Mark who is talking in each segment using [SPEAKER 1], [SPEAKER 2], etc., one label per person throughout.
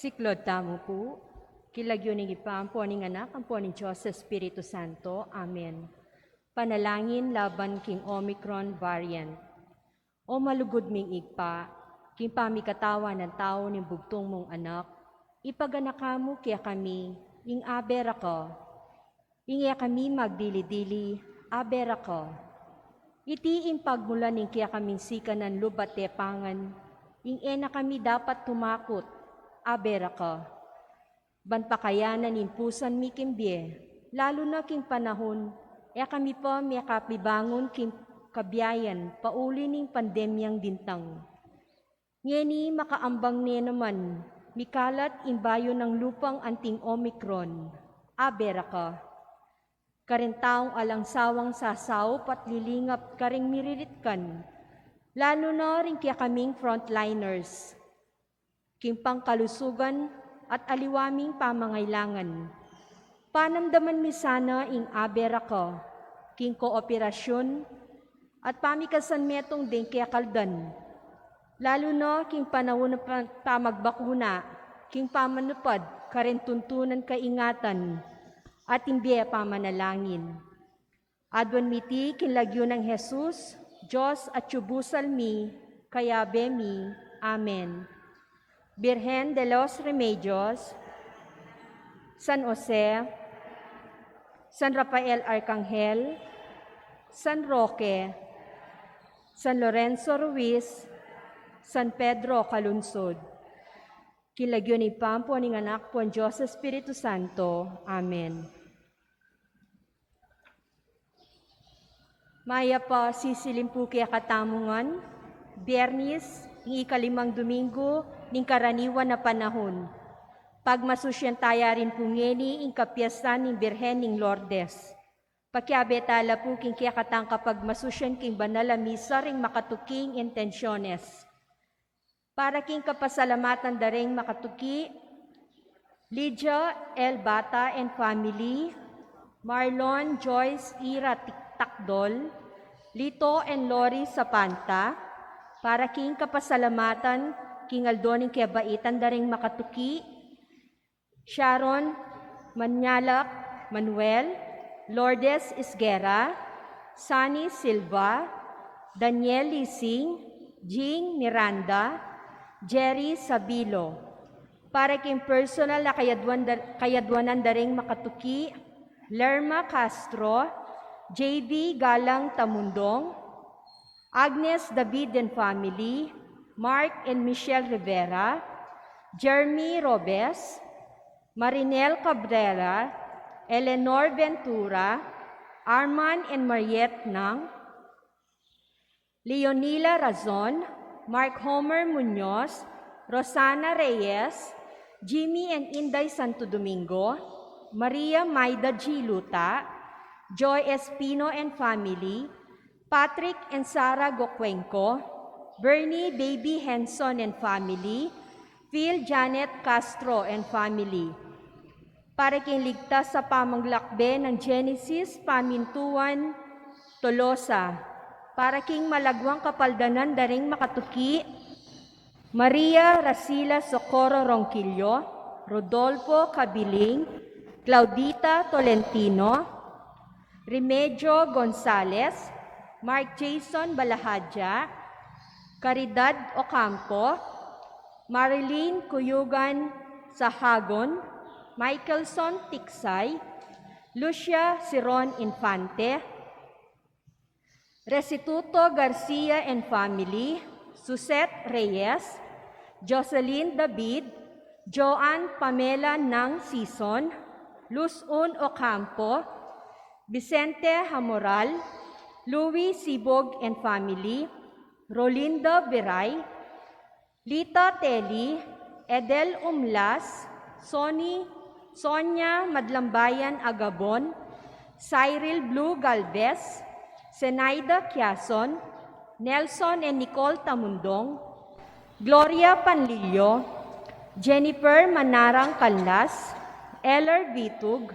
[SPEAKER 1] Siklod tamo po, kilagyo ng ipampo ning anak, ang po ni Diyos sa Espiritu Santo. Amen. Panalangin laban king Omicron variant. O malugod ming igpa, king pamikatawa ng tao ng bugtong mong anak, ipaganak mo kaya kami, ing abera ko. Ingya kami magdili-dili, abera ko. Itiin pagmulan ng kaya kaming sika ng lubat tepangan, ing ena kami dapat tumakot, abera ko. Banpakayanan impusan mi kimbye, lalo na king panahon, kami pa may kapibangon king kabiyayan, pauli ning pandemyang dintang. Ngeni makaambang niya naman, mikalat imbayo ng lupang anting Omicron, abera ka. Karintaong alang sawang sasaw patlilingap karing miriritkan, lalo na rin kaya kaming frontliners. Kimpang kalusugan at aliwaming pamangailangan. Panamdaman mi sana ing abera ko, king kooperasyon at pamikasan metong din kaya kaldan. Lalo na king panahon na pamagbakuna, king pamanupad, karin tuntunan kaingatan, at imbiya pamanalangin. Adwan miti kinlagyo ng Jesus, Diyos at yubusal mi, kaya bemi. Amen. Birhen de los Remedios, San Jose, San Rafael Arcangel, San Roque, San Lorenzo Ruiz, San Pedro Calunsod. Kilagyo ni Pampo ning anak po ang Diyos sa Espiritu Santo. Amen. Maya pa sisilim po kaya katamungan, Biyernes, ng ikalimang Domingo, ning karaniwan na panahon. Pagmasusyantaya rin po ngeni ing kapiyasan ning Birhen ning Lourdes. Pakiabetala po king kaya katang kapag masusyan king banala misa ring makatuking intensyones. Para king kapasalamatan daring makatuki, Lydia L. Bata and family, Marlon Joyce Ira Takdol, Lito and Lori Sapanta, para king kapasalamatan, king Aldoning Kiabaitan daring makatuki, Sharon Manyalak Manuel, Lourdes Isguera, Sunny Silva, Daniel Lising, Jing Miranda, Jerry Sabilo. Para king personal na kayadwanan daring makatuki, Lerma Castro, JB Galang Tamundong, Agnes David and family, Mark and Michelle Rivera, Jeremy Robes, Marinel Cabrera, Eleanor Ventura, Arman and Mariette Nang, Leonila Razon, Mark Homer Munoz, Rosana Reyes, Jimmy and Inday Santo Domingo, Maria Maida G. Luta, Joy Espino and family, Patrick and Sarah Gocuenco, Bernie Baby Henson and family, Phil Janet Castro and family. Para king ligtas sa pamanglakbe ng Genesis, Pamintuan, Tolosa. Para king malagwang kapaldanan daring makatuki, Maria Racila Socorro Ronquillo, Rodolfo Cabiling, Claudita Tolentino, Remedio Gonzales, Mark Jason Balahadja, Caridad Ocampo, Marilyn Cuyugan Sahagon, Michaelson Tiksay, Lucia Siron Infante, Restituto Garcia and family, Susette Reyes, Jocelyn David, Joanne Pamela Nang Sison, Luzon Ocampo, Vicente Hamoral, Louis Sibog and family, Rolinda Viray, Lita Teli, Edel Umlas, Sonia Madlambayan Agabon, Cyril Blue Galvez, Zenaida Quiason, Nelson and Nicole Tamundong, Gloria Panlilio, Jennifer Manarang Canlas, Eller Vitug,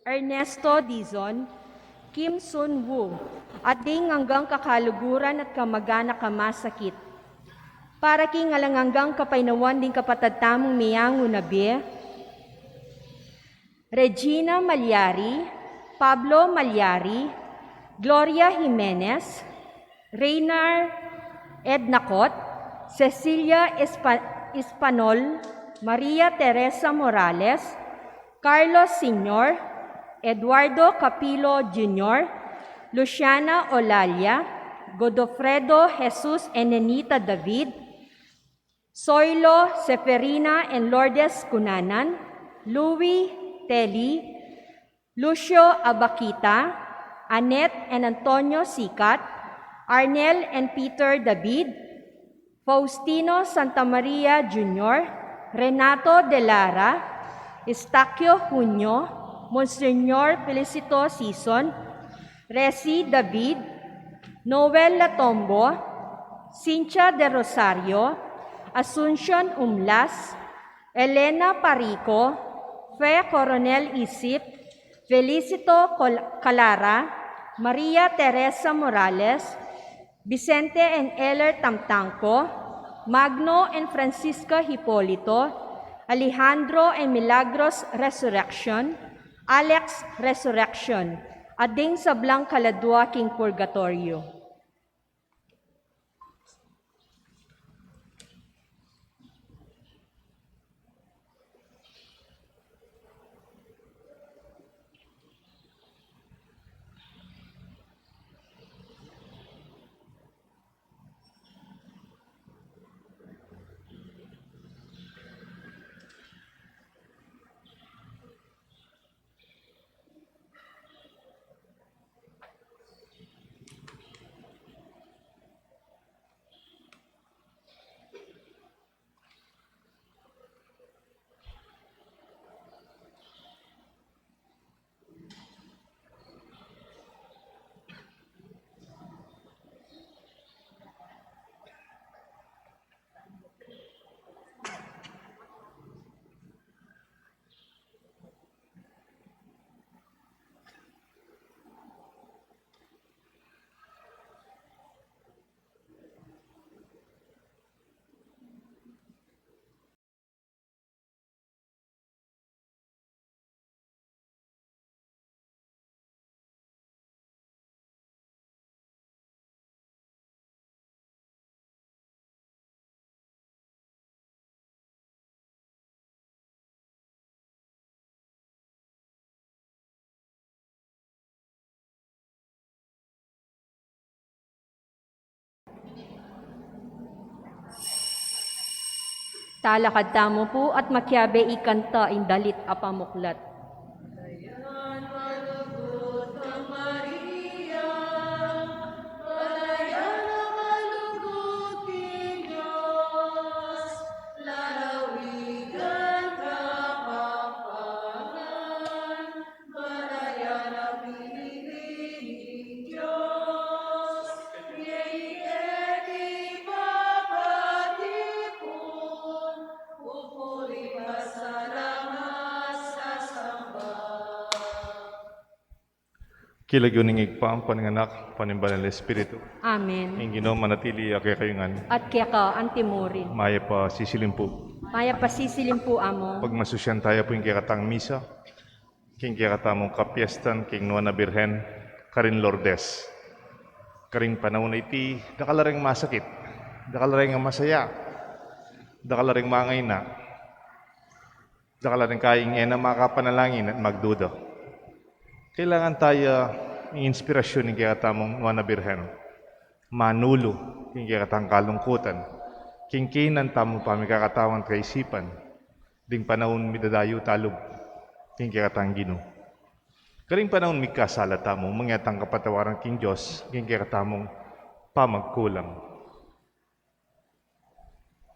[SPEAKER 1] Ernesto Dizon, Kim Sun Woo, at ding hanggang kakaluguran at kamag-anak kamasakit. Para king alanganggang kapainawan din kapatad tamong miyang unabi, Regina Malyari, Pablo Malyari, Gloria Jimenez, Reynar Ednacot, Cecilia Espanol, Maria Teresa Morales, Carlos Sr., Eduardo Capilo Jr., Luciana Olalia, Godofredo Jesus Enenita David, Zoilo Seferina and Lourdes Cunanan, Louis Telly, Lucio Abakita, Annette and Antonio Sicat, Arnel and Peter David, Faustino Santa Maria Jr., Renato de Lara, Estaquio Junio, Monsignor Felicito Sison, Resi David, Noel Latombo, Cynthia de Rosario, Asuncion Umlas, Elena Parico, Fe Coronel Isip, Felicito Calara, Maria Teresa Morales, Vicente and Eller Tamtangco, Magno and Francisca Hipolito, Alejandro and Milagros Resurrection, Alex Resurrection, ading sa Blancaladua King Purgatorio. Talakad tamo po at makyabe ikanta indalit apamuklat.
[SPEAKER 2] Kilagyoning igpaam paninganak, panimbalan ng Espiritu.
[SPEAKER 1] Amen.
[SPEAKER 2] Ang Ginoo manatili kay kayungan.
[SPEAKER 1] At kaya ka antimurin.
[SPEAKER 2] Maya pa sisilimpo.
[SPEAKER 1] Maya pasisilim po amo.
[SPEAKER 2] Pag masusyan tayo po yung kikatang misa, king kikatamong kapiestan, king Nuana Birhen, karin Lourdes. Karing panahon na iti, dakalaring masakit, dakalaring masaya, dakalaring mangay na, dakalaring kaing ena makapanalangin at magduda. Kailangan tayo ng inspirasyon ng kikatamong Nuana Birhen. Manulo, king kikatang kalungkutan, kingkinan tamo pa may kakatawan kaisipan, ding panahon midadayo talog, king kikatang Ginoo. Karing panahon may kasala tamo, mangyatang kapatawaran king Diyos, king kikatamong pamagkulang.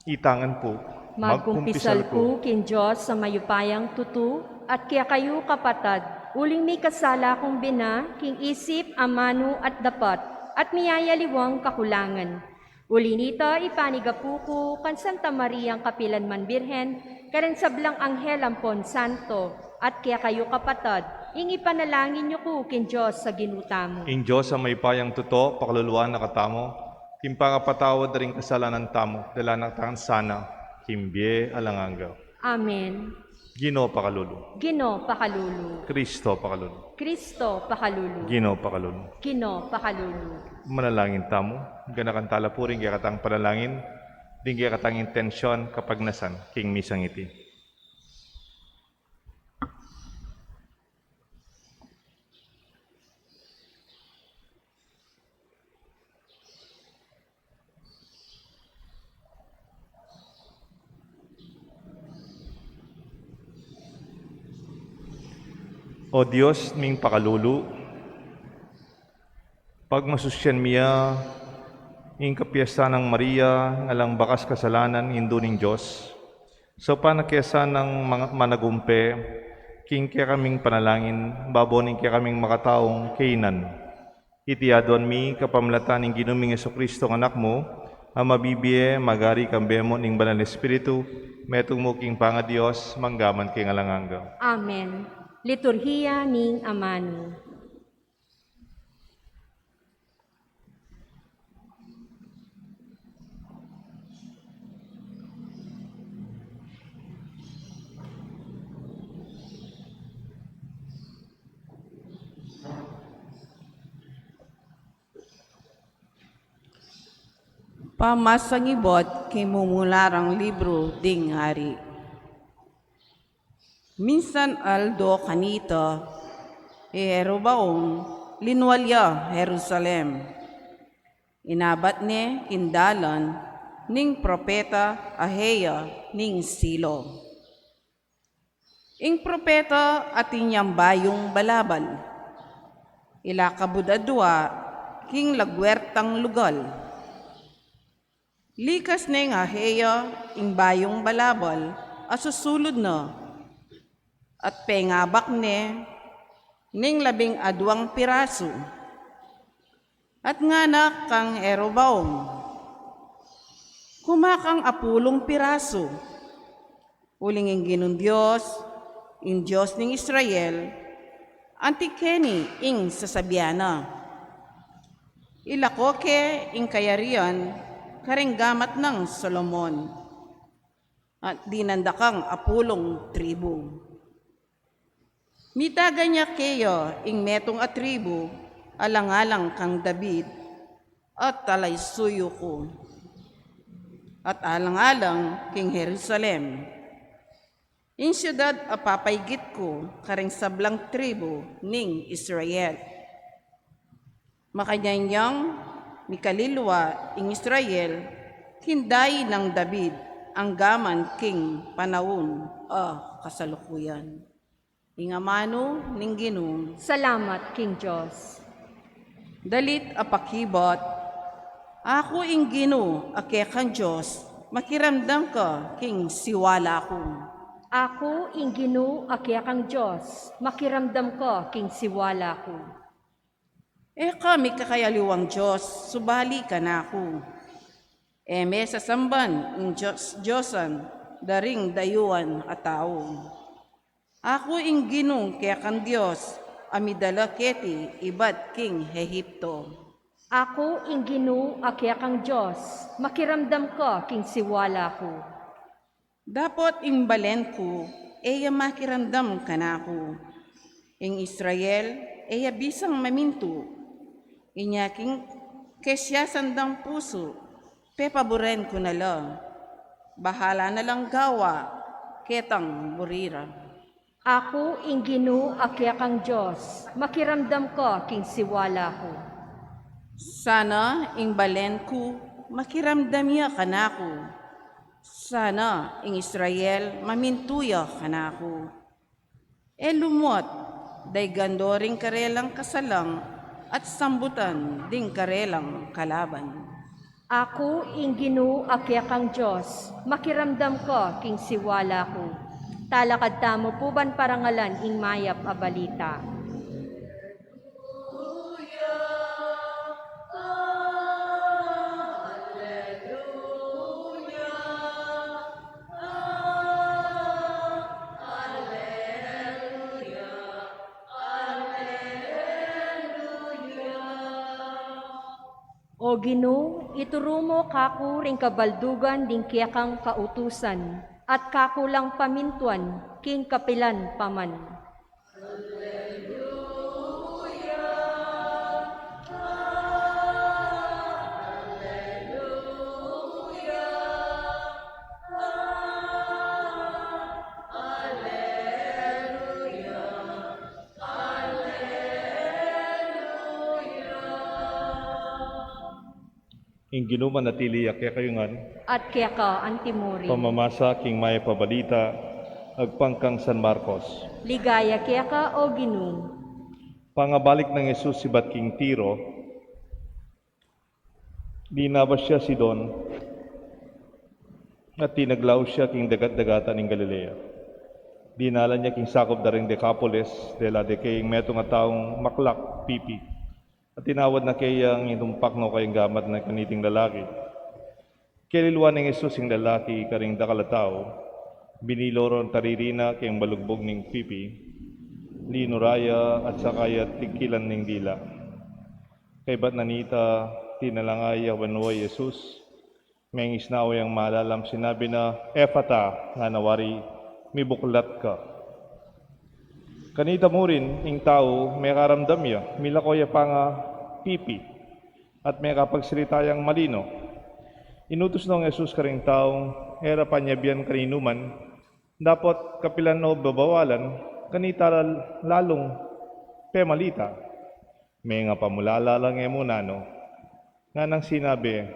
[SPEAKER 2] Itangan po,
[SPEAKER 1] Magkumpisal ko kin Diyos sa mayupayang tutu, at kaya kayo kapatad, uling may kasala kong bina, king isip, amano at dapat, at miyayaliwang kakulangan. Uli nito, ipanigapuko, kan Santa Maria ang Kapilanman Birhen, karen sablang Anghel Ampon Santo, at kaya kayo kapatad, ing ipanalangin niyo ko kin Diyos sa ginutamo.
[SPEAKER 2] ing Diyos sa may payang tuto, pakaluluan na katamo, Kimpangapatawad rin kasalanan tamo, dala na tangan sana, kimbye alangangaw.
[SPEAKER 1] Amen.
[SPEAKER 2] Ginoo pakalulu.
[SPEAKER 1] Ginoo pakalulu.
[SPEAKER 2] Kristo pakalulu.
[SPEAKER 1] Kristo pakalulu.
[SPEAKER 2] Ginoo pakalulu.
[SPEAKER 1] Ginoo pakalulu.
[SPEAKER 2] Manalangin tamo, ganakantala po rin kaya katang panalangin, din kaya katang intensyon kapag nasan, king misang iti. O Diyos, ming pakalulu, pag masusyan miya, ing kapiesta ng Maria, ngalang bakas kasalanan, indo ning Diyos, so panakyasa ng mga managumpe, king kaya kaming panalangin, baboning kaya kaming makataong kainan. Itiadon mi, kapamlatan ng ginuming Kristo ng anak mo, ang mabibiye, magari kambemo ning banal Espiritu, metong mo king panga Diyos, manggaman king alanganga.
[SPEAKER 1] Amen. Liturhiya ning Amani.
[SPEAKER 3] Pamasangibot kay mumularang libro ding hari. Minsan aldo kanito, Jeroboam, linwalya Jerusalem. Inabat ni kindalan, ning propeta Aheya, ning Silo. Ing propeta atinyang bayong balabal. Ila kabudadwa, king lagwertang lugal. Likas na yung Aheya, ing bayong balabal, asusulod na. At pengabak ne, ning 12 piraso. At nganak kang Jeroboam, kumakang 10 piraso. Uling ing ginong Diyos, ing Diyos ning Israel, antikeni ing sasabiana. Ilakoke ing kayarian, karinggamat ng Solomon, at dinandakang 10 tribu. Mitaga niya kayo ing metong atribu, alang-alang kang David, at talaysuyo ko, at alang-alang king Jerusalem. In siyudad apapaygit ko, karing sablang tribu ning Israel. Makanyanyang mikalilwa ing Israel, hinday ng David, ang gaman king panahon, kasalukuyan. Ing amano ning Ginoo,
[SPEAKER 1] Salamat, King Diyos.
[SPEAKER 3] dalit apakibot, ako ing Ginoo, akekang Diyos, makiramdam ka king siwala ko.
[SPEAKER 1] Ako, ing Ginoo, akyakang Diyos, makiramdam ko, king siwala ko.
[SPEAKER 3] Kami kakayaliwang Diyos, subali ka na ako. May sasamban ng Diyosan, daring dayuan at tao. Ako ing Ginoo kaya kang Diyos, amidala keti ibat king Ehipto.
[SPEAKER 1] Ako, ing Ginoo, akyakang Diyos, makiramdam ko, king siwala ko.
[SPEAKER 3] Dapat ing balen ko, makiramdam ka na ako. Ing Israel, bisang maminto. Inyaking kesyasan dang puso, pepaboren ko na lang. Bahala na lang gawa, ketang burira.
[SPEAKER 1] Ako, ing Ginoo, akyakang Diyos, makiramdam ko, king siwala ko.
[SPEAKER 3] Sana ing balen ko, makiramdamya ka na ako. Sana ing Israel, mamintuya ka na ako. Lumot, day gandoring karelang kasalang, at sambutan ding karelang kalaban.
[SPEAKER 1] Ako, ing Ginoo, akyakang Diyos, makiramdam ko, king siwala ko. Talakad tamo puban parangalan ing mayap a balita. O O Ginoo, ituro mo kaku ring kabaldugan ding kiyakang kautusan, at kakulang pamintuan, king kapilan paman.
[SPEAKER 2] Ing ginuman natili kaya kayungan,
[SPEAKER 1] At kiyaka antimuri.
[SPEAKER 2] pamamasa king may pabalita, agpangkang San Marcos.
[SPEAKER 1] Ligaya kiyaka, O Ginoo.
[SPEAKER 2] Pangabalik ng Jesus si Batking Tiro, dinabas siya si Don, at tinaglaw siya king dagat-dagatan ng Galilea. Dinala niya king sakop da ring Decapolis, dela de kayong meto nga taong maklak, pipi. At tinawad na kayang itumpak no kayong gamat na kaniting lalaki. Kililuan ng Jesus yung lalaki karing dakalataw, biniloron taririna kayong balugbog ng pipi, linuraya at sakaya tigkilan ng dila. Kay ba't nanita, tinalangaya wanuwa Jesus, may isnaw yung malalam sinabi na, Ephata, nga nawari, may buklat ka. Kanita mo rin, ing tao, may karamdam ya, milakoya pa nga pipi, at may kapagsiritayang malino. Inutos ng Jesus karing taong, era panyabian kaninuman, dapat kapilan no babawalan, kanita lalong pemalita. May nga pamulala lang muna no, nga nang sinabi,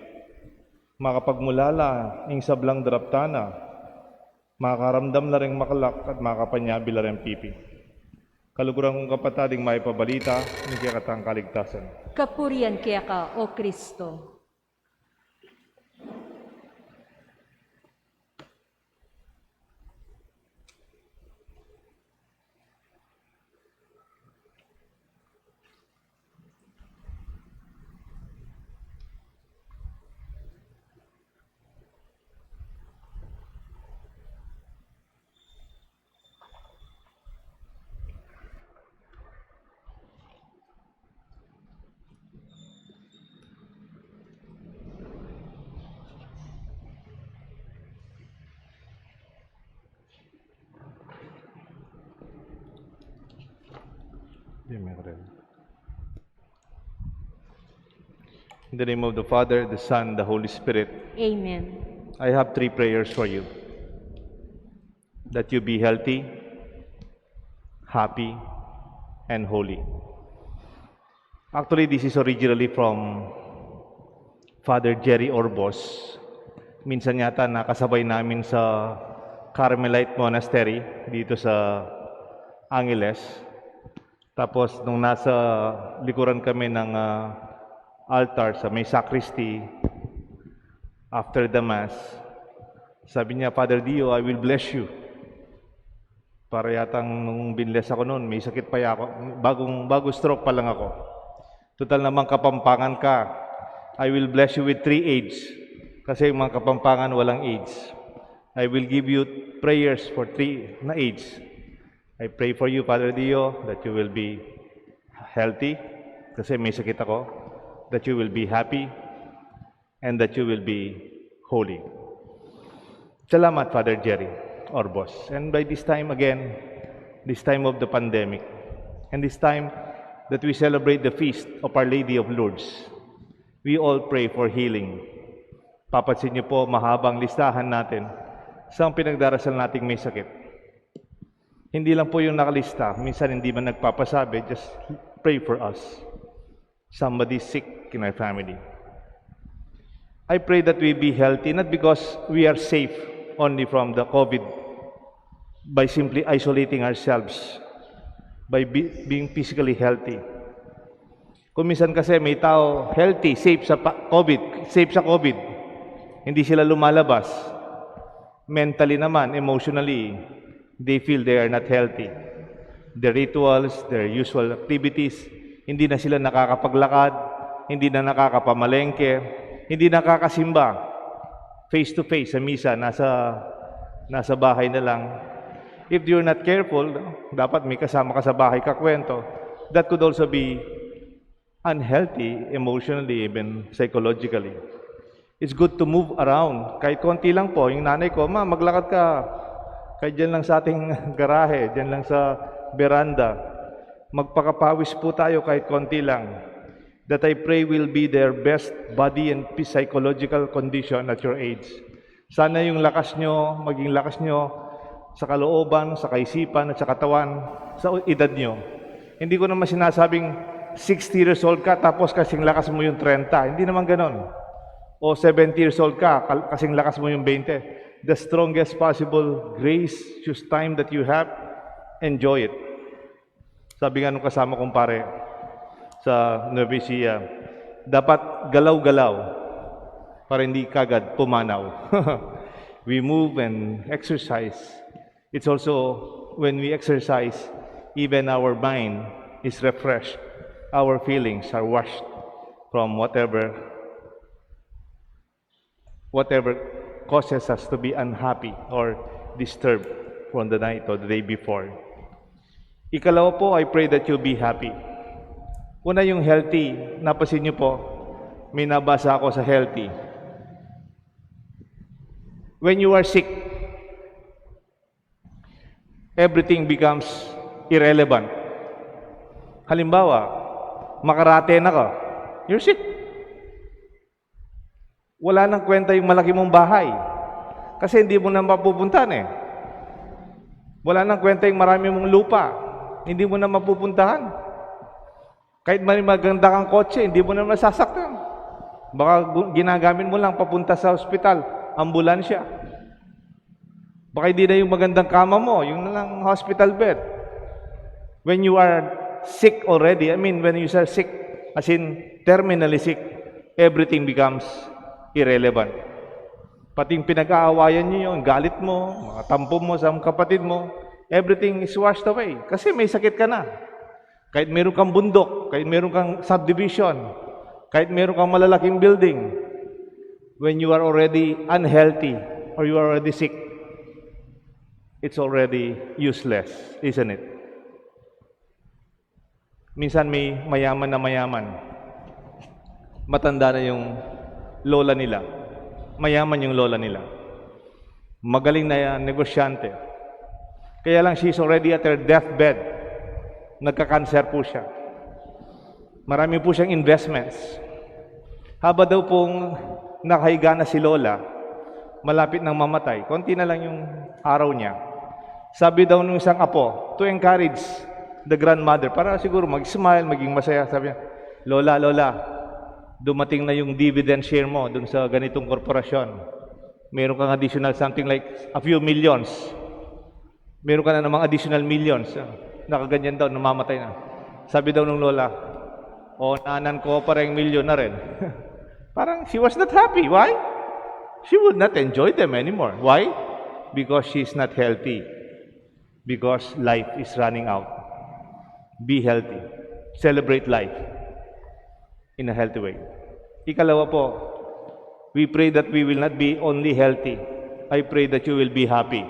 [SPEAKER 2] makapagmulala ing sablang draptana, makaramdam na ring makalak at makapanyabi na ring pipi. Kaluguran kong kapatading may pabalita, hindi kaya katang kaligtasan.
[SPEAKER 1] Kapurian kiyaka, O Kristo.
[SPEAKER 2] In the name of the Father, the Son, the Holy Spirit,
[SPEAKER 1] Amen.
[SPEAKER 2] I have 3 prayers for you. That you be healthy, happy, and holy. Actually, this is originally from Father Jerry Orbos. Minsan yata nakasabay namin sa Carmelite Monastery dito sa Angeles. Tapos nung nasa likuran kami ng altar sa may sacristy, after the Mass, sabi niya, Father Dio, I will bless you. Para yatang nung binless ako noon, may sakit pa ako. Bago stroke pa lang ako. Total naman kapampangan ka. I will bless you with 3 AIDS. Kasi yung mga kapampangan walang AIDS. I will give you prayers for 3 na AIDS. I pray for you, Father Dio, that you will be healthy. Kasi may sakit ako. That you will be happy. And that you will be holy. Salamat, Father Jerry Orbos. And by this time again, this time of the pandemic, and this time that we celebrate the feast of Our Lady of Lourdes, we all pray for healing. Papansin niyo po, mahabang listahan natin sa pinagdarasal nating may sakit. Hindi lang po yung nakalista, minsan hindi man nagpapasabi, just pray for us. Somebody sick in our family. I pray that we be healthy, not because we are safe only from the COVID by simply isolating ourselves, by being physically healthy. Kung minsan kasi may tao healthy, safe sa COVID, hindi sila lumalabas. Mentally naman, emotionally, they feel they are not healthy. Their rituals, their usual activities, hindi na sila nakakapaglakad, hindi na nakakapamalengke, hindi nakakasimba face to face sa misa, nasa bahay na lang. If you're not careful, dapat may kasama ka sa bahay kakwento. That could also be unhealthy emotionally, even psychologically. It's good to move around. Kahit konti lang po, yung nanay ko, ma, maglakad ka. Kahit dyan lang sa ating garahe, dyan lang sa veranda. Magpakapawis po tayo kahit konti lang. That I pray will be their best body and psychological condition at your age. Sana yung lakas nyo, maging lakas nyo sa kalooban, sa kaisipan at sa katawan, sa edad nyo. Hindi ko naman sinasabing 60 years old ka tapos kasing lakas mo yung 30. Hindi naman ganon. O 70 years old ka, kasing lakas mo yung 20. The strongest possible gracious time that you have, enjoy it. Sabi nga nung kasama kong pare sa Nueva Ecija, dapat galaw-galaw para hindi kagad pumanaw. We move and exercise. It's also when we exercise, even our mind is refreshed. Our feelings are washed from whatever causes us to be unhappy or disturbed from the night or the day before. Ikalawa po, I pray that you'll be happy. Una yung healthy. Napasin niyo po, may nabasa ako sa healthy. When you are sick, everything becomes irrelevant. Halimbawa, makarate na ka, you're sick. Wala nang kwenta yung malaki mong bahay. Kasi hindi mo na mapupuntahan eh. Wala nang kwenta yung marami mong lupa. Hindi mo na mapupuntahan. Kahit may maganda kang kotse, hindi mo na masasaktan. Baka ginagamit mo lang papunta sa ospital, ambulansya. Baka hindi na yung magandang kama mo, yung na lang hospital bed. When you are sick already, I mean, when you are sick, as in terminally sick, everything becomes irrelevant. Pati yung pinag-aawayan niyo, yung galit mo, mga tampo mo sa kapatid mo, everything is washed away. Kasi may sakit ka na. Kahit meron kang bundok, kahit meron kang subdivision, kahit meron kang malalaking building, when you are already unhealthy or you are already sick, it's already useless, isn't it? Minsan may mayaman na mayaman. Matanda na yung lola nila. Mayaman yung lola nila. Magaling na negosyante. Kaya lang she's already at her deathbed. Nagka-cancer po siya. Marami po siyang investments. Haba daw pong nakahiga na si lola, malapit nang mamatay. Konti na lang yung araw niya. Sabi daw nung isang apo, to encourage the grandmother, para siguro mag-smile, maging masaya. Sabi niya, Lola, dumating na yung dividend share mo dun sa ganitong korporasyon. Meron kang additional something like a few millions. Meron ka na namang additional millions. Nakaganyan daw, namamatay na. Sabi daw ng lola, nanan ko parang milyon na rin. Parang she was not happy. Why? She would not enjoy them anymore. Why? Because she's not healthy. Because life is running out. Be healthy. Celebrate life in a healthy way. Ikalawa po, we pray that we will not be only healthy. I pray that you will be happy.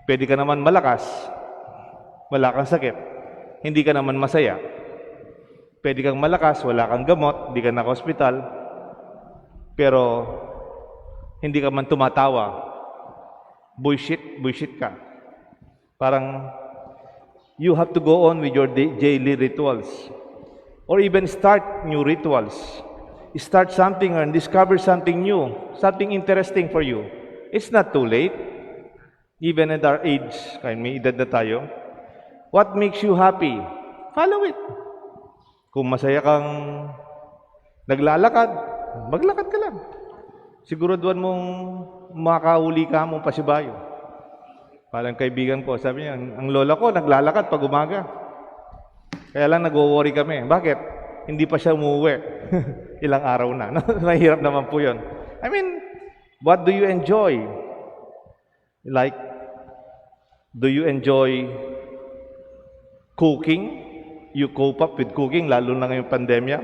[SPEAKER 2] Pwede ka naman malakas, wala kang sakit. Hindi ka naman masaya. Pwede kang malakas, wala kang gamot, hindi ka naka-hospital, pero hindi ka man tumatawa. Bullshit ka. Parang you have to go on with your daily rituals. Or even start new rituals. Start something or discover something new, something interesting for you. It's not too late. Even at our age, kahit may edad na tayo, what makes you happy? Follow it. Kung masaya kang naglalakad, maglakad ka lang. Siguraduhan mong makahuli ka mong pasibayo. Parang kaibigan ko, sabi niya, ang lola ko naglalakad pag umaga. Kaya lang nag-worry kami. Bakit? Hindi pa siya umuwi. Ilang araw na. Mahirap naman po yun. I mean, what do you enjoy? Like, do you enjoy cooking? You cope up with cooking, lalo na ngayong pandemya.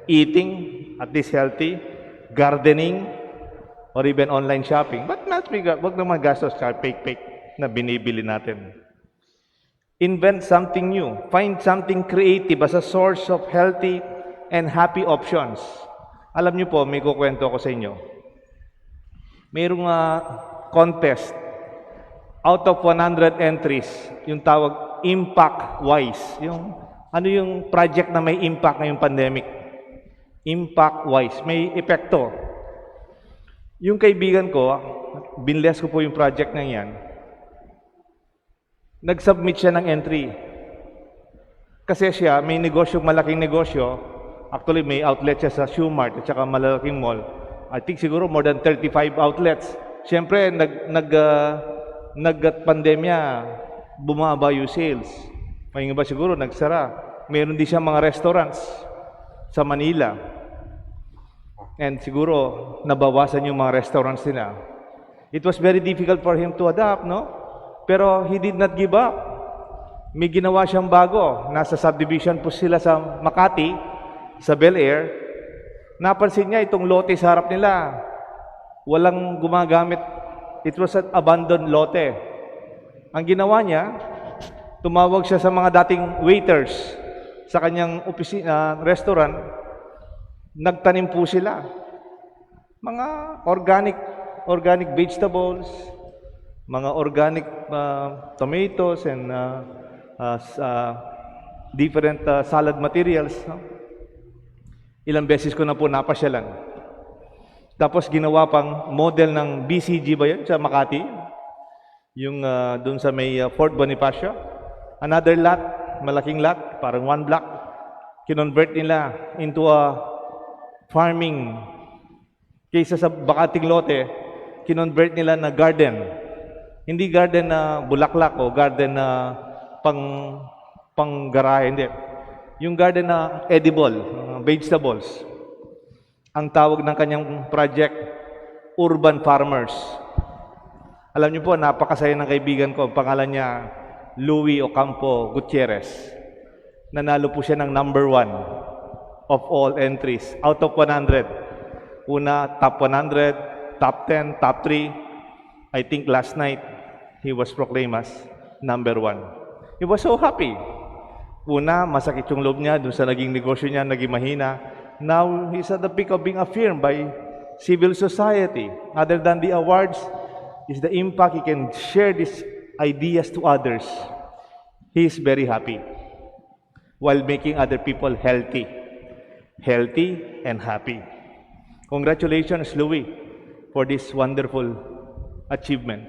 [SPEAKER 2] Eating, at least healthy. Gardening, or even online shopping. But not big, wag naman gastos sa fake na binibili natin. Invent something new. Find something creative as a source of healthy
[SPEAKER 4] and happy options. Alam niyo po, may kukwento ako sa inyo. Mayroong contest. Out of 100 entries, yung tawag impact-wise. Ano yung project na may impact ngayong pandemic? Impact-wise. May epekto. Yung kaibigan ko, binless ko po yung project na yan, nag-submit siya ng entry. Kasi siya, may negosyo, malaking negosyo. Actually, may outlet siya sa Shoe Mart at saka malalaking mall. I think siguro more than 35 outlets. Siyempre, nag-pandemya, bumaba yung sales. May iba siguro, nagsara. Meron din siya mga restaurants sa Manila. And siguro, nabawasan yung mga restaurants nila. It was very difficult for him to adapt, no? Pero he did not give up. May ginawa siyang bago. Nasa subdivision po sila sa Makati, sa Bel Air. Napansin niya itong lote sa harap nila. Walang gumagamit. It was an abandoned lote. Ang ginawa niya, tumawag siya sa mga dating waiters sa kanyang restaurant. Nagtanim po sila. Mga organic vegetables, mga organic tomatoes and different salad materials. No? Ilang beses ko na po napasyalan. Tapos ginawa pang model ng BCG ba yun sa Makati? Yung dun sa may Fort Bonifacio. Another lot, malaking lot, parang 1 block. Kinonvert nila into a farming. Kaysa sa bakating lote, kinonvert nila na garden. Hindi garden na bulaklak o garden na pang garahe, hindi. Yung garden na edible, vegetables. Ang tawag ng kanyang project, Urban Farmers. Alam niyo po, napakasaya ng kaibigan ko. Ang pangalan niya, Louis Ocampo Gutierrez. Nanalo po siya ng number 1 of all entries out of 100. Una, top 100, top 10, top 3. I think last night, he was proclaimed as number 1. He was so happy. Una, masakit yung loob niya dun sa naging negosyo niya, naging mahina. Now, he's at the peak of being affirmed by civil society. Other than the awards, is the impact he can share these ideas to others. He is very happy while making other people healthy and happy. Congratulations, Louis, for this wonderful achievement.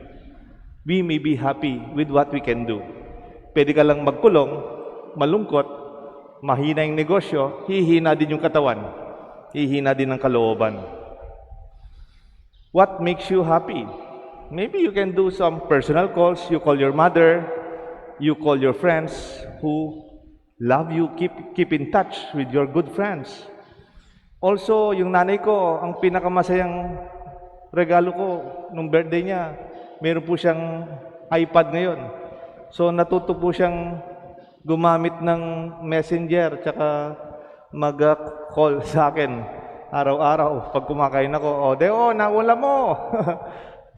[SPEAKER 4] We may be happy with what we can do. Pwede ka lang magkulong, malungkot, mahina yung negosyo, hihina din yung katawan, hihina din ang kalooban. What makes you happy? Maybe you can do some personal calls. You call your mother, you call your friends who love you, keep in touch with your good friends. Also, yung nanay ko, ang pinakamasayang regalo ko nung birthday niya, meron po siyang iPad ngayon. So, natuto po siyang gumamit ng messenger tsaka mag-call sa akin araw-araw pag kumakain ako. Nawala mo.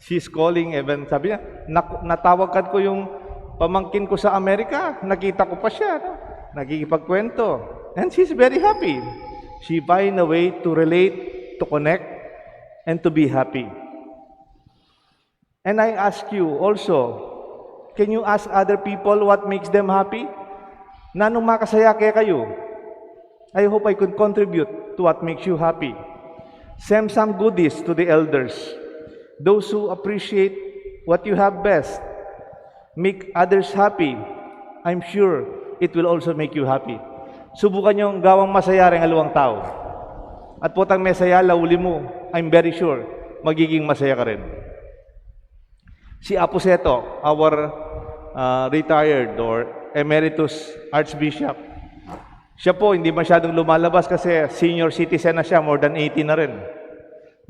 [SPEAKER 4] She's calling, even sabi niya, natawagkan ko yung pamangkin ko sa Amerika. Nakita ko pa siya. No? Nagkikipagkwento. And she's very happy. She find a way to relate, to connect, and to be happy. And I ask you also, can you ask other people what makes them happy? Nanong makasaya kaya kayo? I hope I could contribute to what makes you happy. Send some goodies to the elders. Those who appreciate what you have best. Make others happy. I'm sure it will also make you happy. Subukan nyo gawang masaya rin alawang tao. At potang mesaya, lauli mo, I'm very sure, magiging masaya ka rin. Si Aposeto, our retired or emeritus Archbishop, siya po hindi masyadong lumalabas kasi senior citizen na siya, more than 80 na rin.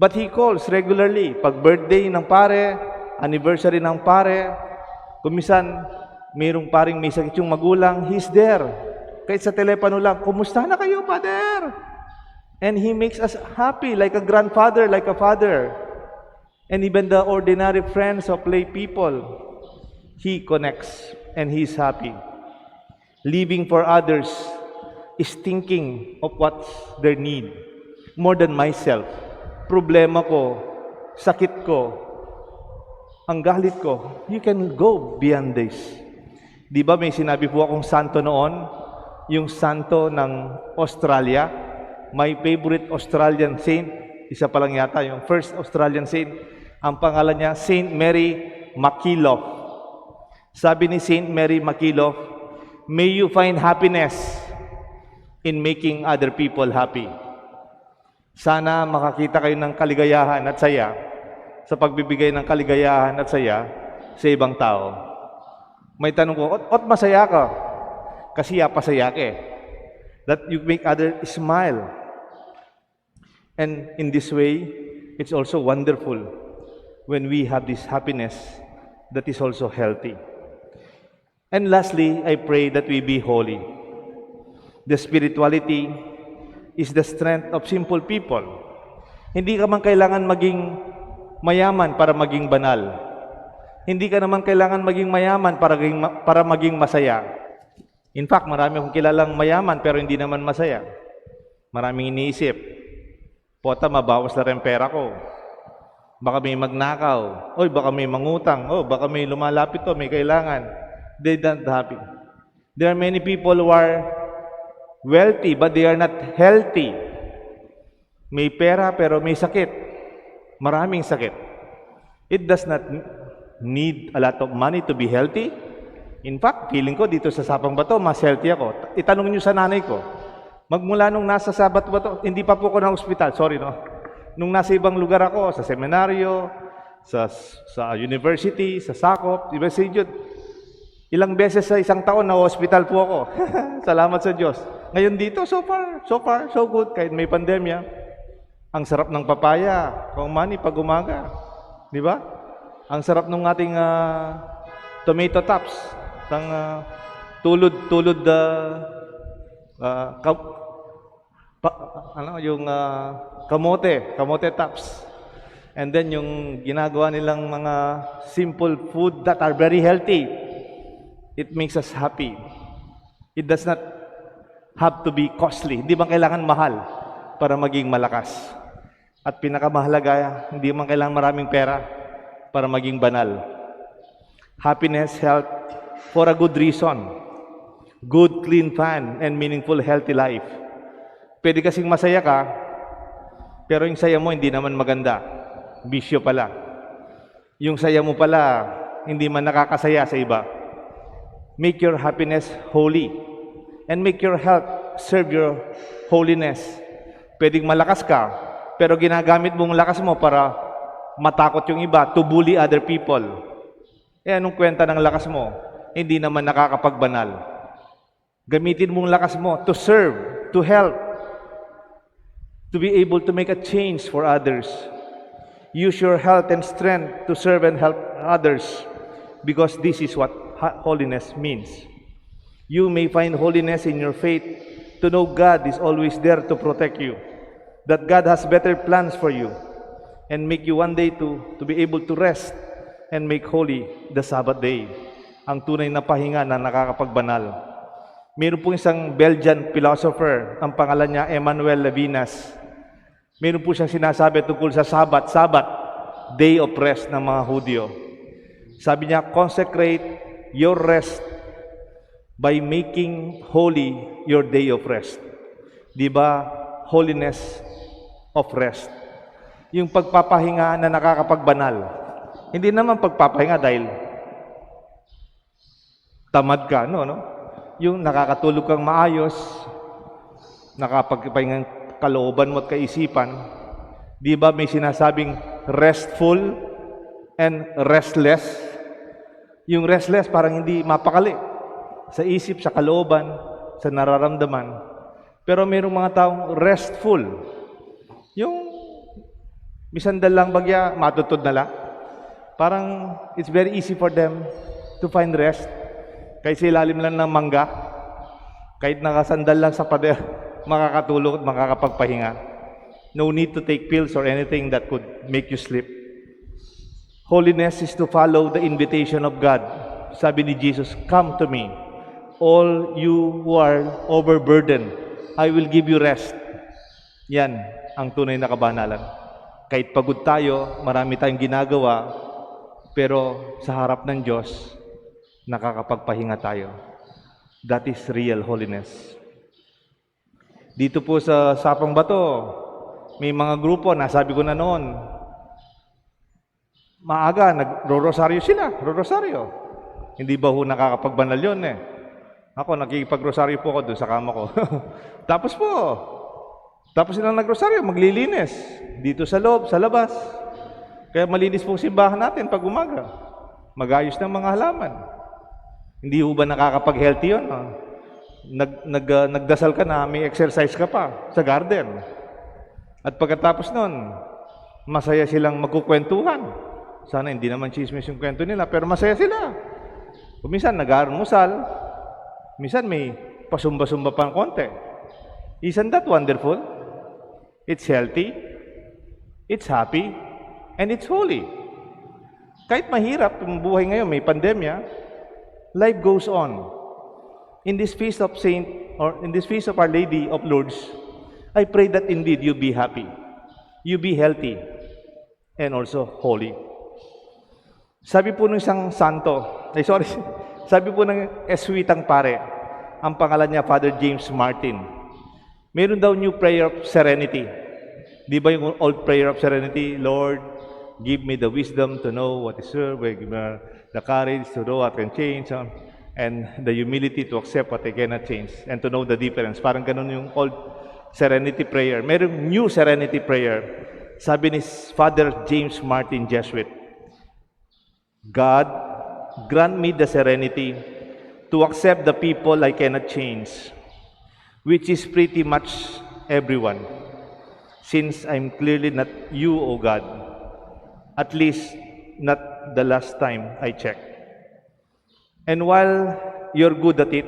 [SPEAKER 4] But he calls regularly. Pag birthday ng pare, anniversary ng pare, kumisan, mayroong paring may sakit yung magulang, he's there. Kahit sa telepono lang, kumusta na kayo, Father? And he makes us happy, like a grandfather, like a father. And even the ordinary friends of lay people, he connects and he's happy. Living for others is thinking of what's their need more than myself. Problema ko, sakit ko, ang galit ko, you can go beyond this. Di ba may sinabi po akong santo noon, yung santo ng Australia, my favorite Australian saint, isa pa lang yata, yung first Australian saint, ang pangalan niya, Saint Mary MacKillop. Sabi ni Saint Mary MacKillop, may you find happiness in making other people happy. Sana makakita kayo ng kaligayahan at saya sa pagbibigay ng kaligayahan at saya sa ibang tao. May tanong ko, ot masaya ka? Kasi pasaya ka eh. That you make others smile. And in this way, it's also wonderful when we have this happiness that is also healthy. And lastly, I pray that we be holy. The spirituality is the strength of simple people. Hindi ka man kailangan maging mayaman para maging banal. Hindi ka naman kailangan maging mayaman para maging masaya. In fact, marami akong kilalang mayaman pero hindi naman masaya. Maraming iniisip, pota, mabawas na rin pera ko. Baka may magnakaw. Oy, baka may mangutang. Oh, baka may lumalapit to, may kailangan. They don't happy. There are many people who are wealthy but they are not healthy. May pera pero may sakit. Maraming sakit. It does not need a lot of money to be healthy. In fact, feeling ko dito sa Sapang Bato, mas healthy ako. Itanong niyo sa nanay ko. Magmula nung nasa Sabat Bato, hindi pa po ako na hospital, sorry no. Nung nasa ibang lugar ako, sa seminaryo, sa university, sa Sakop, iba sa Jude, ilang beses sa isang taon na hospital po ako. Salamat sa Diyos. Ngayon dito, so far, so good. Kahit may pandemya, ang sarap ng papaya, kung mani pag umaga. Di ba? Ang sarap ng ating tomato tops, ng yung kamote tops. And then yung ginagawa nilang mga simple food that are very healthy. It makes us happy. It does not have to be costly. Hindi man kailangan mahal para maging malakas. At pinakamahalaga, hindi man kailangan maraming pera para maging banal. Happiness, health, for a good reason. Good, clean, fun, and meaningful, healthy life. Pwede kasing masaya ka, pero yung saya mo hindi naman maganda. Bisyo pala. Yung saya mo pala, hindi man nakakasaya sa iba. Make your happiness holy. And make your health serve your holiness. Pwedeng malakas ka, pero ginagamit mong lakas mo para matakot yung iba, to bully other people. Eh anong kwenta ng lakas mo? Hindi naman nakakapagbanal. Gamitin mong lakas mo to serve, to help, to be able to make a change for others. Use your health and strength to serve and help others, because this is what holiness means. You may find holiness in your faith to know God is always there to protect you, that God has better plans for you, and make you one day to be able to rest and make holy the Sabbath day, ang tunay na pahinga na nakakapagbanal. Mayroon po isang Belgian philosopher, ang pangalan niya Emmanuel Levinas. Mayroon po siyang sinasabi tungkol sa Sabbath, day of rest ng mga Hudyo. Sabi niya, consecrate your rest by making holy your day of rest. Di ba? Holiness of rest. Yung pagpapahinga na nakakapagbanal. Hindi naman pagpapahinga dahil tamad ka, no? Yung nakakatulog kang maayos, nakapagpahinga kalooban mo at kaisipan. Di ba may sinasabing restful and restless? Yung restless parang hindi mapakali sa isip, sa kalooban, sa nararamdaman. Pero mayroong mga taong restful. Yung misandal lang bagya, matutod na lang. Parang it's very easy for them to find rest. Kahit sa ilalim lang ng mangga, kahit nakasandal lang sa pader, makakatulog at makakapagpahinga. No need to take pills or anything that could make you sleep. Holiness is to follow the invitation of God. Sabi ni Jesus, come to me, all you who are overburdened I will give you rest. Yan ang tunay na kabanalan. Kahit pagod tayo, marami tayong ginagawa, pero sa harap ng Diyos, nakakapagpahinga tayo. That is real holiness. Dito po sa Sapang Bato, may mga grupo, nasabi ko na noon, maaga, nagro-rosaryo sila, ro-rosaryo. Hindi ba ho nakakapagbanal yun eh? Ako, nakikipag-rosaryo po ako doon sa kama ko. Tapos silang nag-rosaryo, maglilinis. Dito sa loob, sa labas. Kaya malinis po simbahan natin pag umaga. Magayos ng mga halaman. Hindi ho ba nakakapag-healthy yun? Nagdasal ka na, may exercise ka pa sa garden. At pagkatapos nun, masaya silang magkukwentuhan. Sana hindi naman chismis yung kwento nila, pero masaya sila. Kung minsan nag-aaral-musal, minsan may pasumba-sumba pang konti. Isn't that wonderful? It's healthy, it's happy, and it's holy. Kahit mahirap yung buhay ngayon, may pandemya, life goes on. In this feast of Our Lady of Lourdes, I pray that indeed you be happy, you be healthy, and also holy. Sabi po ng isang santo, sabi po ng Eswitang pare, ang pangalan niya Father James Martin, meron daw new prayer of serenity. Di ba yung old prayer of serenity? Lord, give me the wisdom to know what is true, give me the courage to know what can change, and the humility to accept what I cannot change, and to know the difference. Parang ganun yung old serenity prayer. Meron new serenity prayer. Sabi ni Father James Martin, Jesuit, God, grant me the serenity to accept the people I cannot change, which is pretty much everyone, since I'm clearly not you, O God, at least not the last time I checked. And while you're good at it,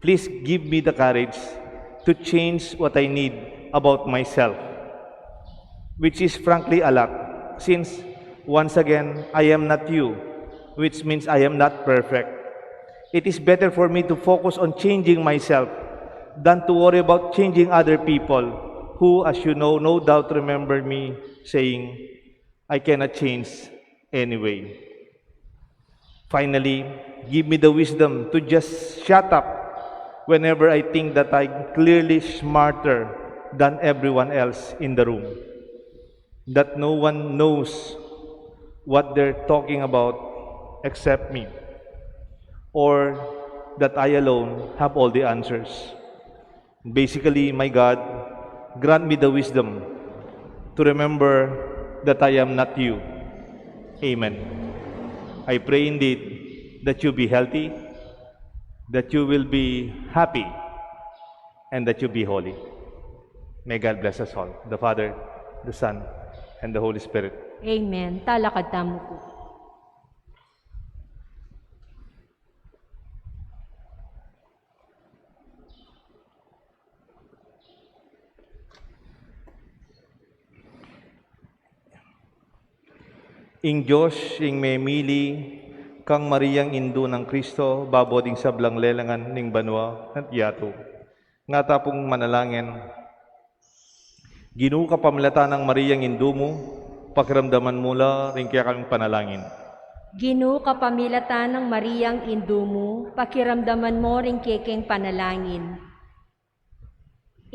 [SPEAKER 4] please give me the courage to change what I need about myself, which is frankly a lot, since once again, I am not you, which means I am not perfect. It is better for me to focus on changing myself than to worry about changing other people who, as you know, no doubt remember me saying, I cannot change anyway. Finally, give me the wisdom to just shut up whenever I think that I'm clearly smarter than everyone else in the room, that no one knows what they're talking about except me, or that I alone have all the answers. Basically, my God, grant me the wisdom to remember that I am not you. Amen. I pray indeed that you be healthy, that you will be happy, and that you be holy. May God bless us all, the Father, the Son, and the Holy Spirit.
[SPEAKER 1] Amen. Talakad tamo po.
[SPEAKER 4] Ing Diyos, ing memili, kang Mariang Indo ng Kristo, baboding sa blanglelangan ning banwa at yato. Nga tapong manalangin, Ginoo ka pamilata ng Mariang Indo mo, pakiramdaman mula rin kaya kaming panalangin.
[SPEAKER 1] Ginoo kapamilatan ng Mariang Indo mo, pakiramdaman mo ring kekeng panalangin.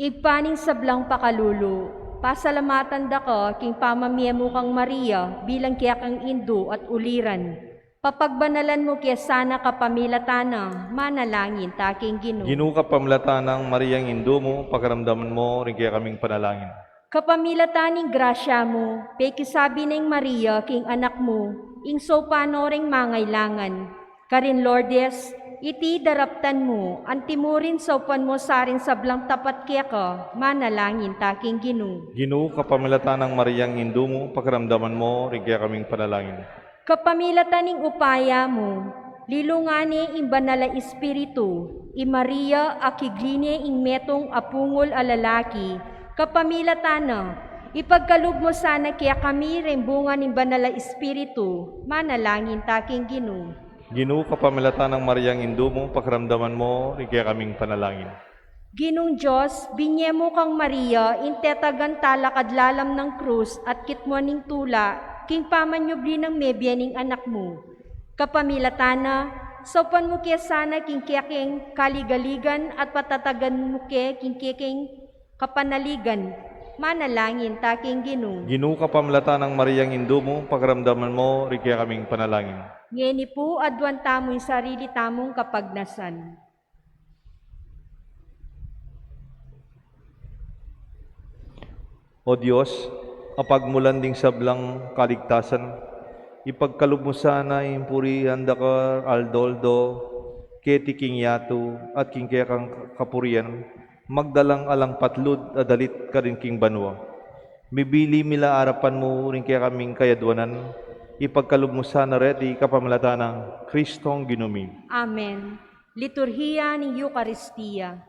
[SPEAKER 1] Igpaning sablang pakalulu, pasalamatan da ka king pamamiyemo kang Maria bilang kaya kang Indo at uliran. Papagbanalan mo kaya sana kapamilatana, manalangin taking Ginoo.
[SPEAKER 4] Ginoo ka pamilata ng Mariang Indo mo, pakiramdaman mo rin kaya kaming panalangin.
[SPEAKER 1] Kapamilataning grasya mo, pekisabi ng Maria king anak mo, ing so pano ring mangailangan. Karin Lourdes, iti daraptan mo, antimurin sopan mo sarin sablang tapat kaya ka, manalangin taking Ginoo.
[SPEAKER 4] Ginoo ka pamilata ng Mariang Indo mo, pakiramdaman mo rin kaya kaming panalangin.
[SPEAKER 1] Kapamilataning upaya mo, lilungani ing banala espiritu, i Maria akigline ing metong apungol alalaki, kapamilatana, ipagkalug mo sana kaya kami rembungan ng banala espiritu, manalangin taking Ginoo.
[SPEAKER 4] Ginoo ka pamilata ng Mariang Indo mo, pakiramdaman mo rin kaya kaming panalangin.
[SPEAKER 1] Ginong Diyos, binyemo kang Maria, intetagan talakadlalam ng krus at kitmoning tula, king pamanyubli ng mebyening anak mo. Kapamilatana, saupan mo kaya sana king kiyaking kaligaligan at patatagan mo kaya king kiyaking kapanaligan. Manalangin, taking Ginoo.
[SPEAKER 4] Ginoo ka pamlata ng Mariang Indo mo, pagramdaman mo, rikya kaming panalangin.
[SPEAKER 1] Ngeni po, adwan tamo yung sarili tamong kapagnasan.
[SPEAKER 4] O Diyos, apagmulanding sablang kaligtasan, ipagkalub mo sana yung puri handa ka aldoldo, keti king yatu, at king kaya kang kapurian, magdalang alang patlud, adalit ka rin king banwa. Bibili mila arapan mo rin kaya kaming kayadwanan, ipagkalub mo sana reti kapamalata ng Kristong ginumi.
[SPEAKER 1] Amen. Liturhiya ni Eucharistia.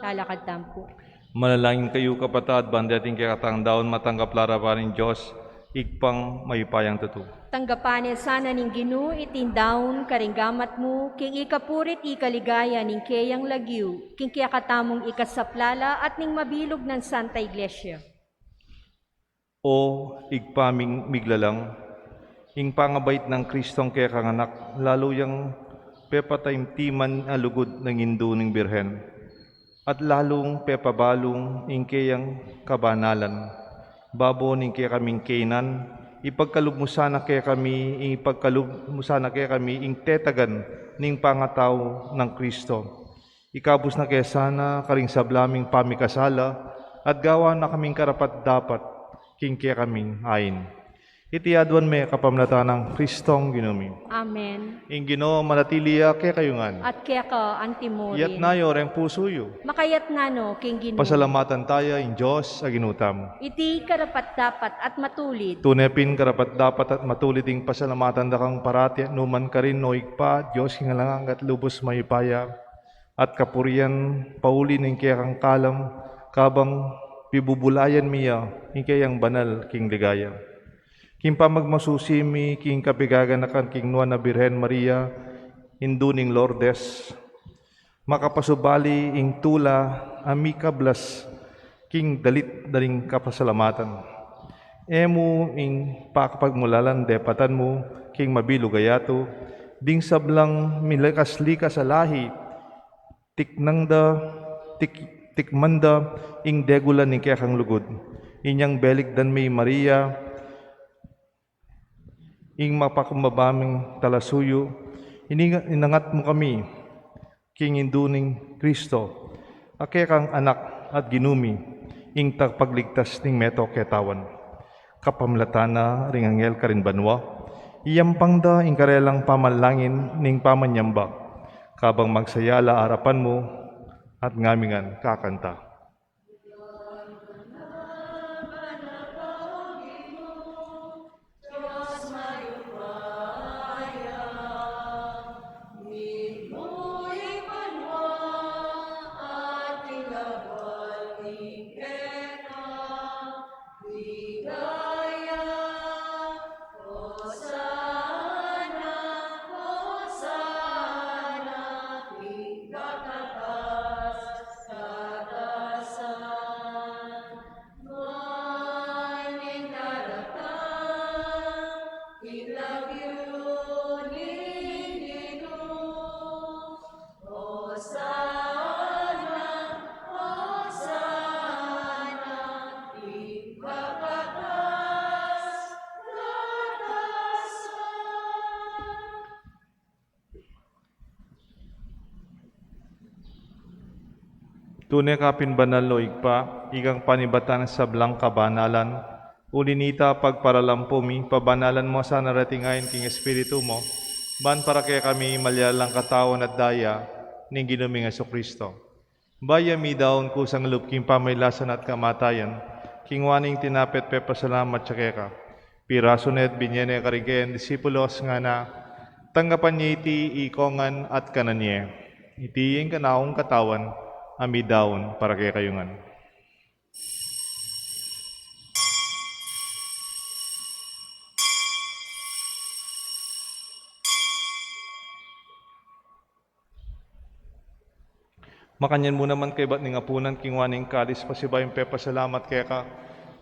[SPEAKER 1] Talakad tampo.
[SPEAKER 4] Manalangin kayo kapatad, bandating kaya katang daon matanggap lara pa rin Diyos, igpang mayupayang tutu.
[SPEAKER 1] Tanggapanin sana ning Ginoo itindaon karinggamat mo, king ikapurit ikaligaya ning kayang lagyu, king kaya katamong ikasaplala at ning mabilog ng Santa Iglesia.
[SPEAKER 4] O igpaming miglalang, ing pangabait ng Kristong kaya kanganak, lalo yung pepataimtiman alugod ng Indo ng Birhen, at lalong pepabalong ing kayang kabanalan, babo ning kaya kaming kainan, ipagkalub mo sana kaya kami, ing tetagan ning pangataw ng Kristo. Ikabus na kaya sana karing sablaming pamikasala, at gawa na kaming karapat dapat, king kaya kaming ayin. Itiadwan me kapamlata ng Kristong ginumi.
[SPEAKER 1] Amen.
[SPEAKER 4] Ing Ginoo manatiliya kaya kayungan.
[SPEAKER 1] At kaya ka antimorin.
[SPEAKER 4] Yat nayo reng pusuyo.
[SPEAKER 1] Makayat nga no, king Ginoo.
[SPEAKER 4] Pasalamatan tayo in Diyos aginutam.
[SPEAKER 1] Iti karapat dapat at matulid.
[SPEAKER 4] Tunepin karapat dapat at matulid ing pasalamatan da kang parati at numan ka rin no igpa, Diyos hingalangang at lubos mayipaya, at kapurian pauli ning kaya kang kalam, kabang pibubulayan miya, ing kayang banal king ligaya. King pamagmasusimi, king kapigaganakan, king Nuana Birhen Maria, induning Lourdes, makapasubali ing tula, amikablas, king dalit daring kapasalamatan. Emu ing pakapagmulalan depatan mo, king mabilugayato, ding sablang milakas-likas sa lahi, tikmanda ing degulan ning kayakang lugod. Inyang beligdan may Maria, ing mapakumbabaming talasuyo, inangat mo kami, king induning Kristo, ake kang anak at ginumi, ing tagpagligtas ning meto ketawan. Kapamlatana ring angel karin banwa, iyampang da ing karelang pamanlangin ning pamanyamba, kabang magsayala arapan mo, at ngamingan kakanta.
[SPEAKER 2] Tunay ka pinbanal lo igpa, igang panibatan sa blang kabanalan, ulinita pagparalampumi, pabanalan mo sa naratingayin king Espiritu mo, ban para kaya kami malyalang katawan at daya, ning ginuming Kristo. Baya mi daon kusang lupking pamaylasan at kamatayan, king waning tinapet pepasalamat sa keka. Piraso net binyene karigeen disipulos nga na, tanggapan niya iti ikongan at kananye. Itiyeng kanaong katawan, ami daon para kaya kayungan. Makanyan mo naman kay ba't ning apunan king waning kalis pasibayong pepasalamat kaya ka.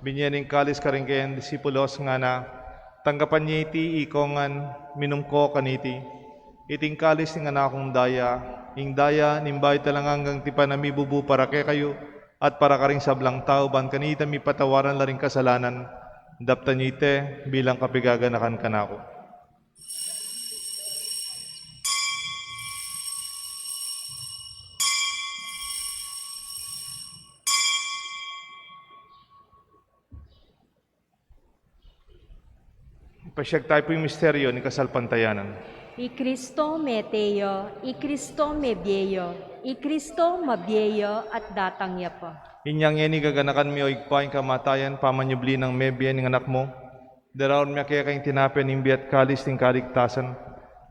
[SPEAKER 2] Binyaning kalis ka rin kayan disipulos nga na, tanggapan niya iti ikongan minumko kaniti. Iting kalis ng anakong daya, ing daya nimbay talang hanggang tipa na mibubu para kay kayo, at para ka rin sablang tao, ban kanita mi patawaran la rin kasalanan, dapta niya ite bilang kapigaganakan kanako. Pasyag tayo po yung misteryo ni Kasalpantayanan.
[SPEAKER 1] I Cristo me teo, I Cristo me bieyo, I Cristo mabieyo at datangya pa.
[SPEAKER 2] Inyang yeni gaganakan mi o igpaing kamatayan, pamanyubli ng mebyen ng anak mo. Daraon mi kaya kayong tinapin ng biat kalis ng kaligtasan.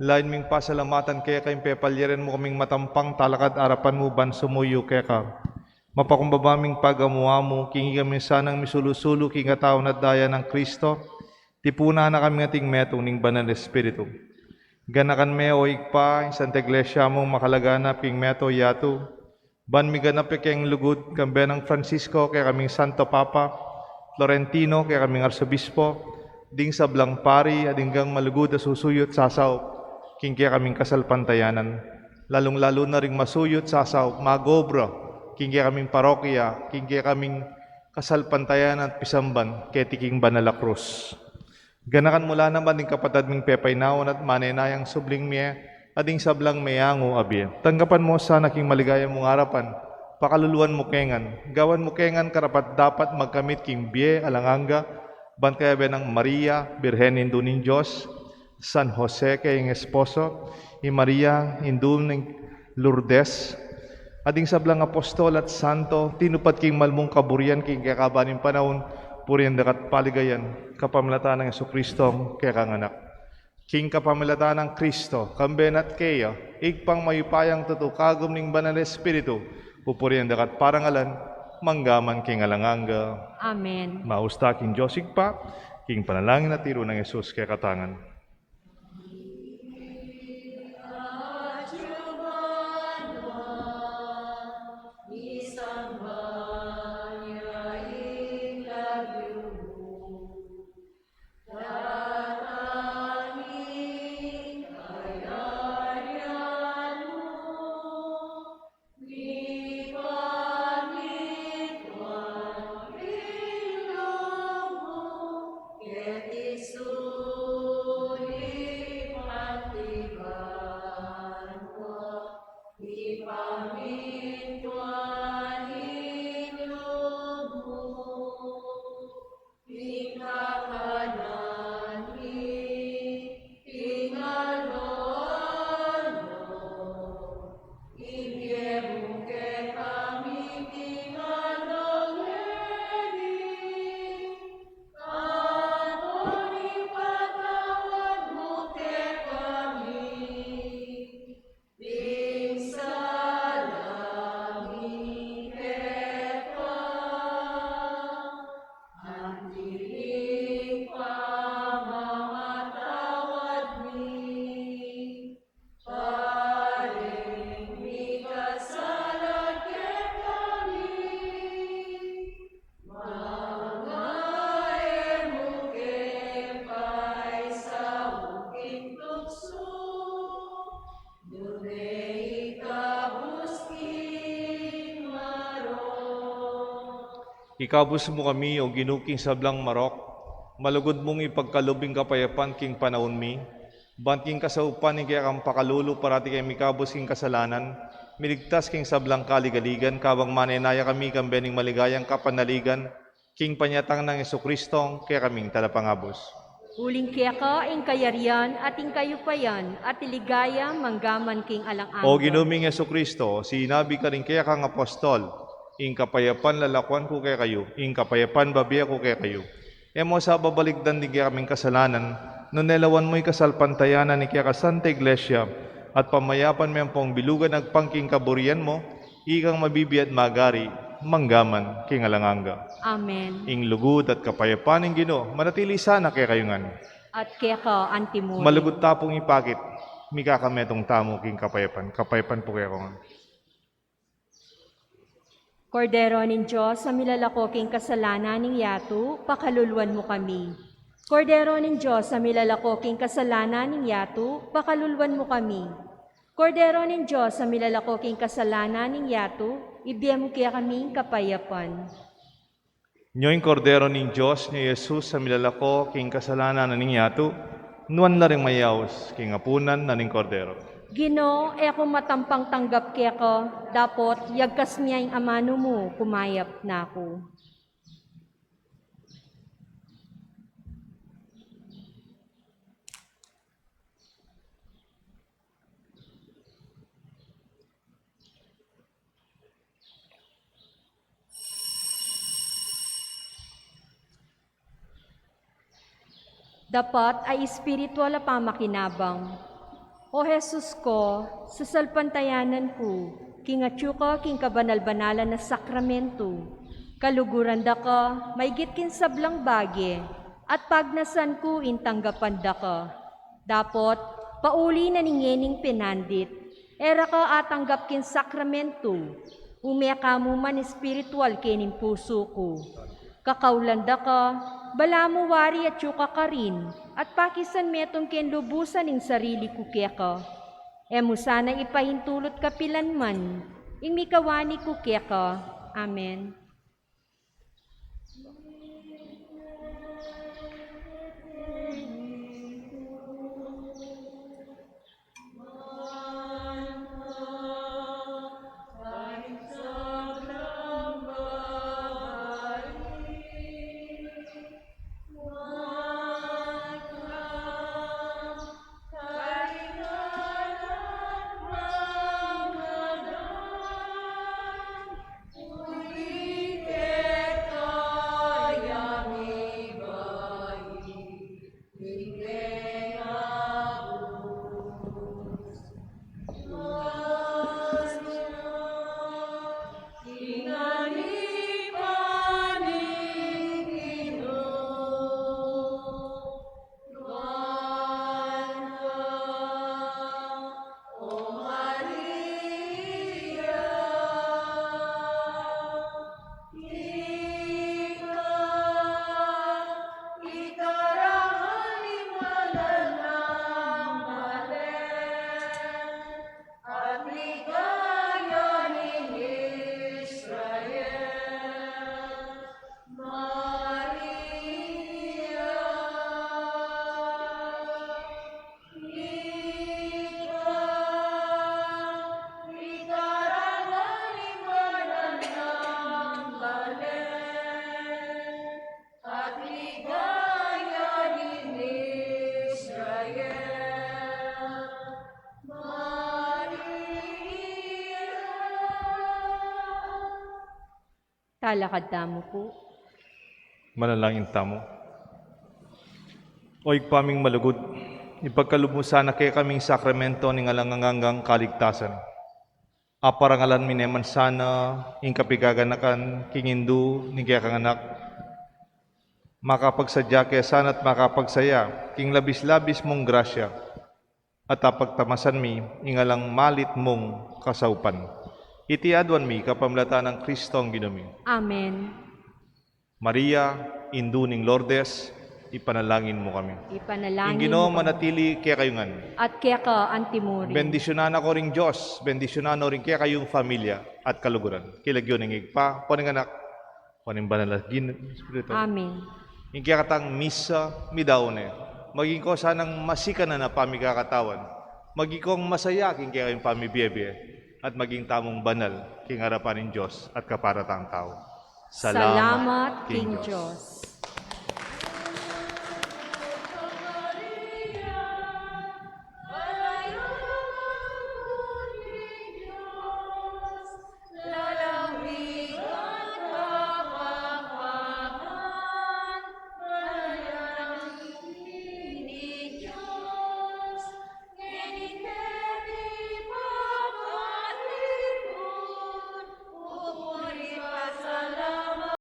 [SPEAKER 2] Lain ming pasalamatan kaya kayong pepalyeren mo kaming matampang talakad arapan mo ban sumuyo kaya ka. Mapakumbabaming pagamuha mo, kingi kami sanang misulusulo king ataon at daya ng Kristo. Tipuna na kami ating metong ning banal Espiritu. Ganakan me o igpa, Santa Iglesia mong makalagana ping meto yatu. Ban mi ganap kayong lugod, kambe ng Francisco, kaya kaming Santo Papa, Florentino, kaya kaming Arsobispo, ding sablang pari, adinggang malugod na susuyot sasaw, king kaya kaming Kasalpantayanan. Lalong-lalo na ring masuyot sasaw, magobra, king kaya kaming parokya, king kaya kaming Kasalpantayanan at pisamban, kaya tiking Banala Cruz. Ganakan mula naman ng kapatad ming pepay naon at manenayang subling miye, ading sablang mayango abye. Tanggapan mo sa naking maligaya mong harapan, pakaluluan mo kengan, gawan mo kengan karapat dapat magkamit king biye alanganga, bantaya ng Maria, Birhen Hindu ning Diyos, San Jose kayong esposo, ni Maria Hindu ning Lourdes, ading sablang apostol at santo, tinupat king malmong kaburian king kakabaning panahon, purihan dakat paligayan, kapamilatan ng Kristo kaya kang anak. King kapamilatan ng Kristo, kamben at kaya, igpang mayupayang tutukagom ning banal Espiritu, pupurihan dakat parangalan, manggaman king alanganga.
[SPEAKER 1] Amen.
[SPEAKER 2] Mausta king Josig pa, king panalangin at tiro ng Jesus kaya katangan. Ikabus mo kami o ginuking sablang marok, malugod mong ipagkalubing kapayapan king panahon mi, banting kasaupan ni kaya kang pakalulo parati kay mikabus king kasalanan, miligtas king sablang kaligaligan, kawang manenaya kami kang bening maligayang kapanaligan, king panyatang ng Jesucristo, kaya kaming talapangabos.
[SPEAKER 1] Uling kaya ka, ing kayarian at ing kayupayan, at iligaya manggaman king alang-angga.
[SPEAKER 2] O ginuming Jesucristo, sinabi ka rin kaya kang apostol, ing kapayapan lalakwan ko kaya kayo, ing kapayapan babiya ko kaya kayo. Emo sa babaligdan di kaya kaming kasalanan, nunelawan mo'y kasalpantayanan ni kaya ka Santa Iglesia, at pamayapan mo pong bilugan agpangking kaburian mo, ikang mabibiyat magari, manggaman king alanganga.
[SPEAKER 1] Amen.
[SPEAKER 2] Ing lugod at kapayapaan ng Ginoo, manatili sana kaya kayungan.
[SPEAKER 1] At kaya ka, antimuri.
[SPEAKER 2] Malugod tapong ipakit, mikakametong tamo king kapayapan. Kapayapan po kaya ko nga.
[SPEAKER 1] Kordero nin Diyos, sa milalako king kasalanan ning yatu, pakaluluan mo kami. Kordero nin Diyos, sa milalako king kasalanan ning yatu, pakaluluan mo kami. Kordero nin Diyos, sa milalako king kasalanan ning yatu, ibiyam mo kaya kaming kapayapan.
[SPEAKER 2] Nyo'y kordero ng Diyos ni Jesus sa milalako king kasalanan na ninyato, nuan na rin mayaws king apunan na ning kordero.
[SPEAKER 1] Gino, kung matampang tanggap kaya ko, dapot yagkas niya yung amano mo, kumayap na ako. Dapat ay espiritual na pamakinabang. O Jesus ko, sa salpantayanan ko, kingatyo ka king kabanal-banalan na sakramento, kaluguran da ka, maigit kin sablang bagi, at pagnasan ko intanggapan da ka. Dapot, pauli na ningening pinandit, era ka atanggap kin sakramento, umya ka mo man espiritual kinin puso ko. Kakaulanda ka, bala mo wari at yuka ka rin, at pakisan metong ken lubusan ing sarili ko kaya ka. Emo sana ipahintulot ka pilanman, ing mikawani ko kaya ka. Amen. Talakad damo po.
[SPEAKER 2] Manalangin tamo. O paming malugod, ipagkalubmusan na kaya kaming sakramento ng alangangang kaligtasan. Aparangalan mineman sana, ing kapigaganakan, kingindu, ni kaya kang anak. Makapagsadya kaya sana at makapagsaya, king labis-labis mong grasya, at apagtamasan mi, ingalang malit mong kasaupan. Iti adwan mi, kapamlata ng Kristong ginumi.
[SPEAKER 1] Amen.
[SPEAKER 2] Maria, Indu ning Lourdes, ipanalangin mo kami.
[SPEAKER 1] Ipanalangin
[SPEAKER 2] Ginoo
[SPEAKER 1] mo kami.
[SPEAKER 2] manatili kaya kayungan.
[SPEAKER 1] At kaya ka, antimuri.
[SPEAKER 2] Bendisyonan ako ring Diyos, bendisyonan rin kaya kayong familia at kaluguran. Kilagyo ng igpa, kuning anak, kuning banalagin, Espiritu.
[SPEAKER 1] Amen.
[SPEAKER 2] Yung kaya katang misa, midawne. Maging ko sanang masika na pamigakatawan. Maging kong masaya, king kaya kayong pamibiyebye. at maging tamong banal king harapan ng Diyos at kaparatang tao.
[SPEAKER 1] Salamat, King Diyos.